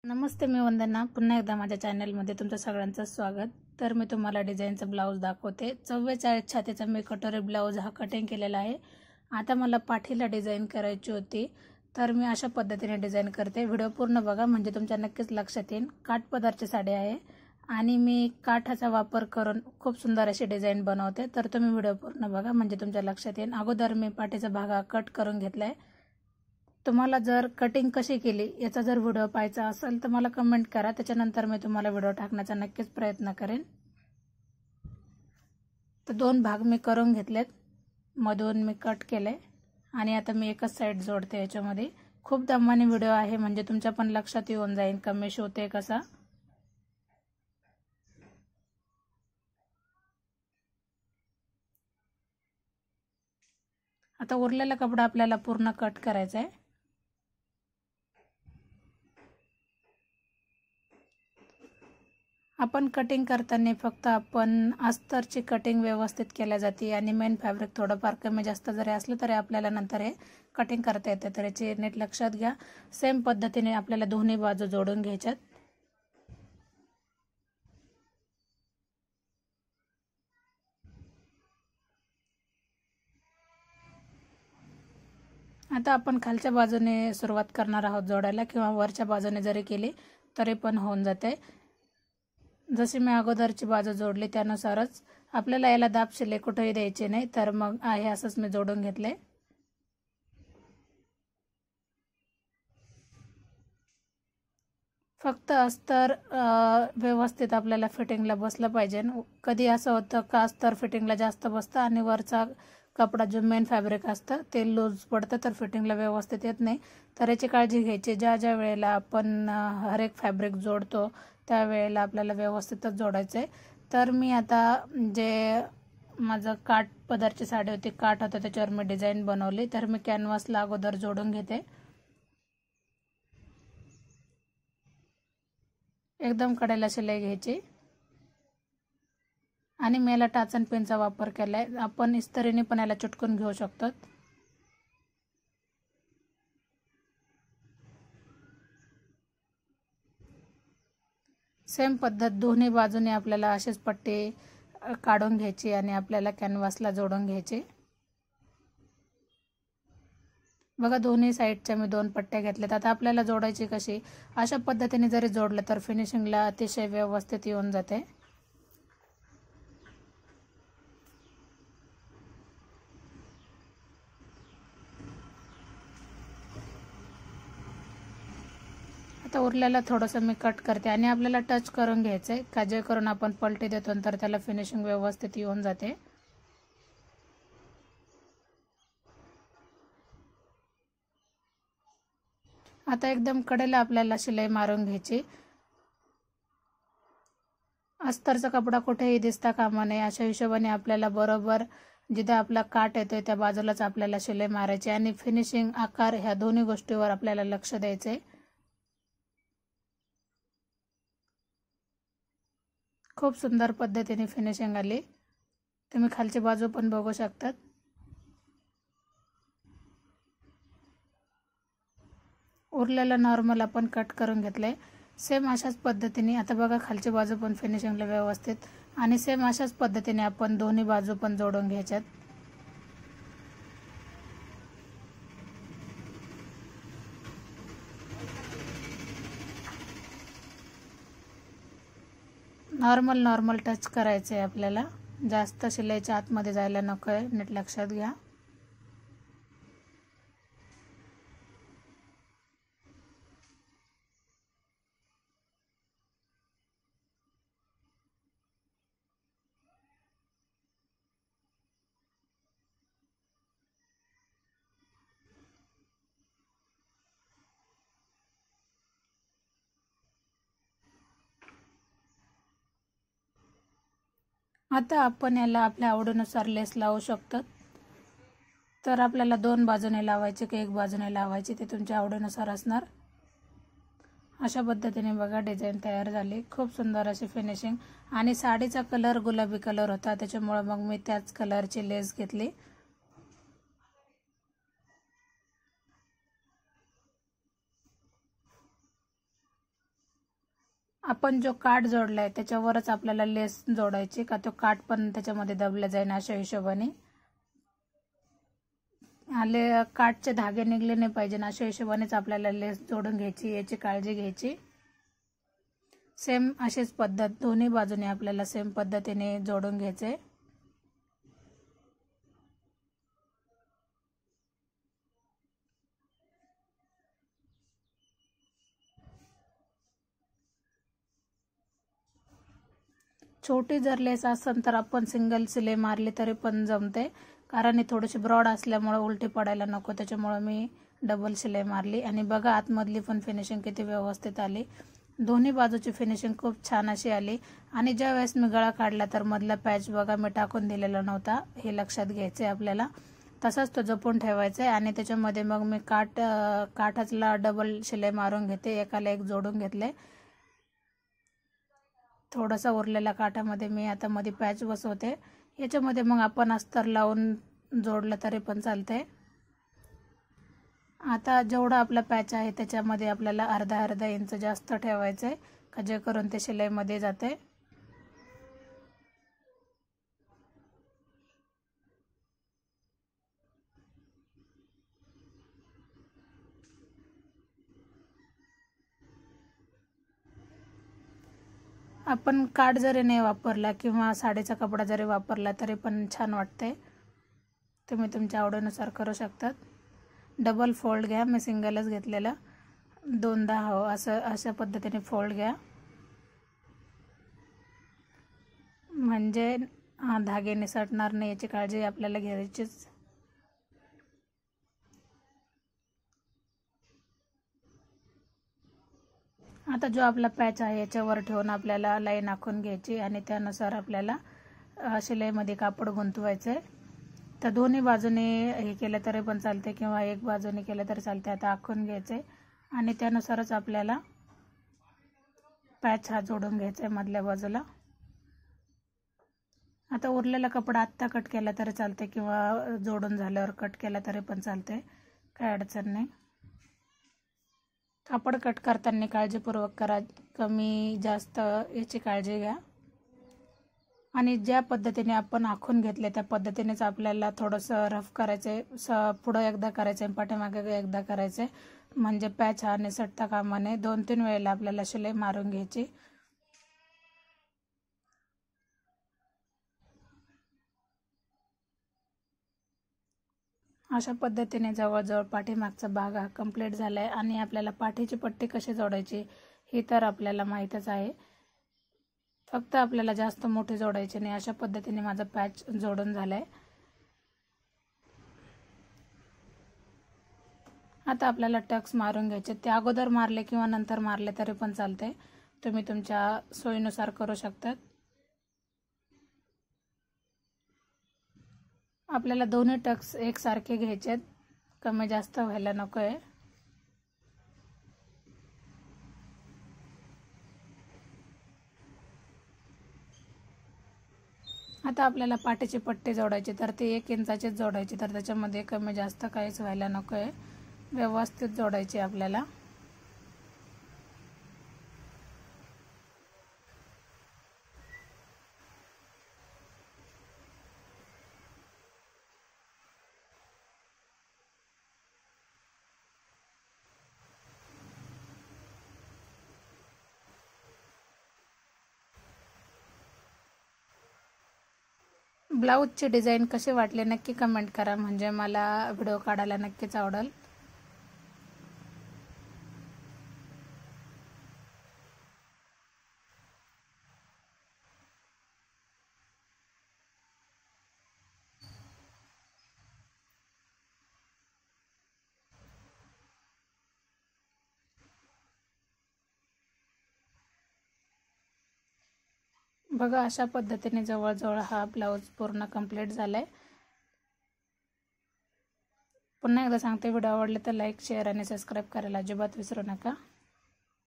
नमस्ते, मी वंदना. पुन्हा एकदा माझ्या चॅनलमध्ये तुमचं सगळ्यांचं स्वागत. तर मी तुम्हाला डिझाईनचा ब्लाऊज दाखवते. 44 छातीचा मी कटोरी ब्लाऊज हा कटिंग केलेला आहे. आता मला पाठीला डिझाईन करायची होती, तर मी अशा पद्धतीने डिझाईन करते. व्हिडिओ पूर्ण बघा म्हणजे तुमच्या नक्कीच लक्षात येईल. काठ पदरची साडी आहे आणि मी काठाचा वापर करून खूप सुंदर अशी डिझाईन बनवते. तर तुम्ही व्हिडिओ पूर्ण बघा म्हणजे तुमच्या लक्षात येईल. अगोदर मी पाठीचा भाग कट करून घेतलाय. तुम्हाला जर कटिंग कशी केली याचा जर व्हिडिओ पाहायचा असेल तर मला कमेंट करा, त्याच्यानंतर मी तुम्हाला व्हिडिओ टाकण्याचा नक्कीच प्रयत्न करेन. तर दोन भाग मी करून घेतलेत, मधून मी कट केले आणि आता मी एकच साइड जोडते. याच्यामध्ये खूप दमाने व्हिडिओ आहे म्हणजे तुमच्या पण लक्षात येऊन जाईल कमी शिवते कसा. आता उरलेला कपडा आपल्याला पूर्ण कट करायचा आहे. आपण कटिंग करताना फक्त आपण अस्तरची कटिंग व्यवस्थित केल्या जाते आणि मेन फॅब्रिक थोडंफार कमी जास्त जरी असलं तरी आपल्याला नंतर हे कटिंग करता येते. तर याची नीट लक्षात घ्या. सेम पद्धतीने आपल्याला दोन्ही बाजू जोडून घ्यायच्यात. आता आपण खालच्या बाजूने सुरुवात करणार आहोत जोडायला, किंवा वरच्या बाजूने जरी केली तरी पण होऊन जाते. जशी मी अगोदरची बाजू जोडली त्यानुसारच आपल्याला याला दाब शिलाई कुठेही द्यायची नाही. तर मग आहे असंच मी जोडून घेतले. फक्त अस्तर व्यवस्थित आपल्याला फिटिंगला बसलं पाहिजे. कधी असं होतं का अस्तर फिटिंगला जास्त बसतं आणि वरचा कपडा जो मेन फॅब्रिक असतं ते लूज पडतं, तर फिटिंगला व्यवस्थित येत नाही. तर याची काळजी घ्यायची. ज्या ज्या वेळेला आपण हर एक फॅब्रिक जोडतो त्यावेळेला आपल्याला व्यवस्थितच जोडायचं आहे. तर मी आता जे माझं काठ पदरची साडी होती, काठ होतं त्याच्यावर मी डिझाईन बनवली. तर मी कॅनव्हासला अगोदर जोडून घेते. एकदम कडेला शिलाई घ्यायची आणि मी याला टाचन पेनचा वापर केलाय. आपण इस्त्रीने पण याला चिटकून घेऊ शकतो. सेम पद्धत दोन्ही बाजूने आपल्याला अशीच पट्टी काढून घ्यायची आणि आपल्याला कॅनव्हासला जोडून घ्यायची. बघा दोन्ही साईडच्या मी 2 पट्ट्या घेतल्यात. आता आपल्याला जोडायची कशी, अशा पद्धतीने जरी जोडलं तर फिनिशिंगला अतिशय व्यवस्थित येऊन जाते. आता उरलेला थोडंसं मी कट करते आणि आपल्याला टच करून घ्यायचं आहे का, जे करून आपण पलटी देतो तर त्याला फिनिशिंग व्यवस्थित येऊन जाते. आता एकदम कडेला आपल्याला शिलाई मारून घ्यायची. अस्तरचा कपडा कुठेही दिसता कामा नये अशा हिशोबाने आपल्याला बरोबर जिथे आपला काठ येतोय त्या बाजूलाच आपल्याला शिलाई मारायची आणि फिनिशिंग आकार ह्या दोन्ही गोष्टीवर आपल्याला लक्ष द्यायचे. खूप सुंदर पद्धतीने फिनिशिंग आली. तुम्ही खालची बाजू पण बघू शकतात. उरलेला नॉर्मल आपण कट करून घेतले. सेम अशाच पद्धतीने आता बघा खालची बाजू पण फिनिशिंगला व्यवस्थित आणि सेम अशाच पद्धतीने आपण दोन्ही बाजू पण जोडून घ्यायच्यात. नॉर्मल टच करायचं आहे आपल्याला. जास्त शिलाईच्या आतमध्ये जायला नको आहे, नीट लक्षात घ्या. आता आपण याला आपल्या आवडीनुसार लेस लावू शकतो. तर आपल्याला 2 बाजूने लावायचे की 1 बाजूने लावायची ते तुमच्या आवडीनुसार असणार. अशा पद्धतीने बघा डिझाईन तयार झाली. खूप सुंदर अशी फिनिशिंग आणि साडीचा कलर गुलाबी कलर होता त्याच्यामुळे मग मी त्याच कलरची लेस घेतली. आपण जो काठ जोडलाय त्याच्यावरच आपल्याला लेस जोडायची, का तो काठ पण त्याच्यामध्ये दबला जाईल अशा हिशोबाने. आले काठचे धागे निघले नाही पाहिजे ना, अशा हिशोबानेच आपल्याला लेस जोडून घ्यायची, याची काळजी घ्यायची. सेम अशीच पद्धत दोन्ही बाजूने आपल्याला सेम पद्धतीने जोडून घ्यायचे. छोटी जर लेस असेल तर आपण सिंगल शिलाई मारली तरी पण जमते, कारण ही थोडीशी ब्रॉड असल्यामुळे उलटी पडायला नको, त्याच्यामुळे मी डबल शिलाई मारली. आणि बघा आतमधली पण फिनिशिंग किती व्यवस्थित आली. दोन्ही बाजूची फिनिशिंग खूप छान अशी आली. आणि ज्या वेळेस मी गळा काढला तर मधला पॅच बघा मी टाकून दिलेला नव्हता, हे लक्षात घ्यायचे आपल्याला. तसाच तो जपून ठेवायचा आहे. आणि त्याच्यामध्ये मग मी काठाला डबल शिलाई मारून घेते, एकाला एक जोडून घेतले. थोडासा उरलेल्या काठामध्ये मी आता मध्ये पॅच बसवते. याच्यामध्ये मग आपण अस्तर लावून जोडलं तरी पण चालते. आता जेवढा आपला पॅच आहे त्याच्यामध्ये आपल्याला अर्धा इंच जास्त ठेवायचं आहे, का जे करून ते शिलाईमध्ये जाते. आपण काठ जरी नाही वापरला किंवा साडीचा कपडा जरी वापरला तरी पण छान वाटते. तुम्ही तुमच्या आवडीनुसार करू शकतात. डबल फोल्ड घ्या, मी सिंगलच घेतलेलं. दोनदा हो अशा पद्धतीने फोल्ड घ्या, म्हणजे धागे निसटणार नाही याची काळजी आपल्याला घ्यायचीच. आता जो आपला पॅच आहे याच्यावर ठेवून आपल्याला लाईन आखून घ्यायची आणि त्यानुसार आपल्याला शिलाईमध्ये कापड गुंतवायचं आहे. तर दोन्ही बाजूने हे केलं तरी पण चालते किंवा एक बाजूने केलं तरी चालते. आता आखून घ्यायचे आणि त्यानुसारच आपल्याला पॅच हा जोडून घ्यायचा आहे मधल्या बाजूला. आता उरलेला कपडा आत्ता कट केला तरी चालते किंवा जोडून झाल्यावर कट केला तरी पण चालते, काय अडचण नाही. कापड कट करताना काळजीपूर्वक करा, कमी जास्त याची काळजी घ्या. आणि ज्या पद्धतीने आपण आखून घेतले त्या पद्धतीनेच आपल्याला थोडंसं रफ करायचं, पुढं एकदा करायचं पाठीमागे एकदा करायचं, म्हणजे पॅच हा निसटता कामा नये. 2-3 वेळेला आपल्याला शिलाई मारून घ्यायची. अशा पद्धतीने जवळजवळ पाठीमागचा भाग हा कंप्लीट झाला आहे. आणि आपल्याला पाठीची पट्टी कशी जोडायची ही तर आपल्याला माहीतच आहे, फक्त आपल्याला जास्त मोठी जोडायची नाही. अशा पद्धतीने माझा पॅच जोडून झाला आहे. आता आपल्याला टक्स मारून घ्यायचे, ते अगोदर मारले किंवा नंतर मारले तरी पण चालते, तुम्ही तुमच्या सोयीनुसार करू शकतात. आपल्याला दोन्ही टक्स एकसारखे घ्यायचे, कमी जास्त व्हायला नको आहे. आता आपल्याला पाठीची पट्टी जोडायची, तर ती 1 इंचाचीच जोडायची, तर त्याच्यामध्ये कमी जास्त काहीच व्हायला नको आहे, व्यवस्थित जोडायची आपल्याला. ब्लाऊजची डिझाईन कशी वाटली नक्की कमेंट करा, म्हणजे मला व्हिडिओ काढायला नक्कीच आवडेल. बघा अशा पद्धतीने जवळजवळ हा ब्लाऊज पूर्ण कंप्लीट झालाय. पुन्हा एकदा सांगते, व्हिडिओ आवडले तर लाईक, शेअर आणि सबस्क्राईब करायला अजिबात विसरू नका.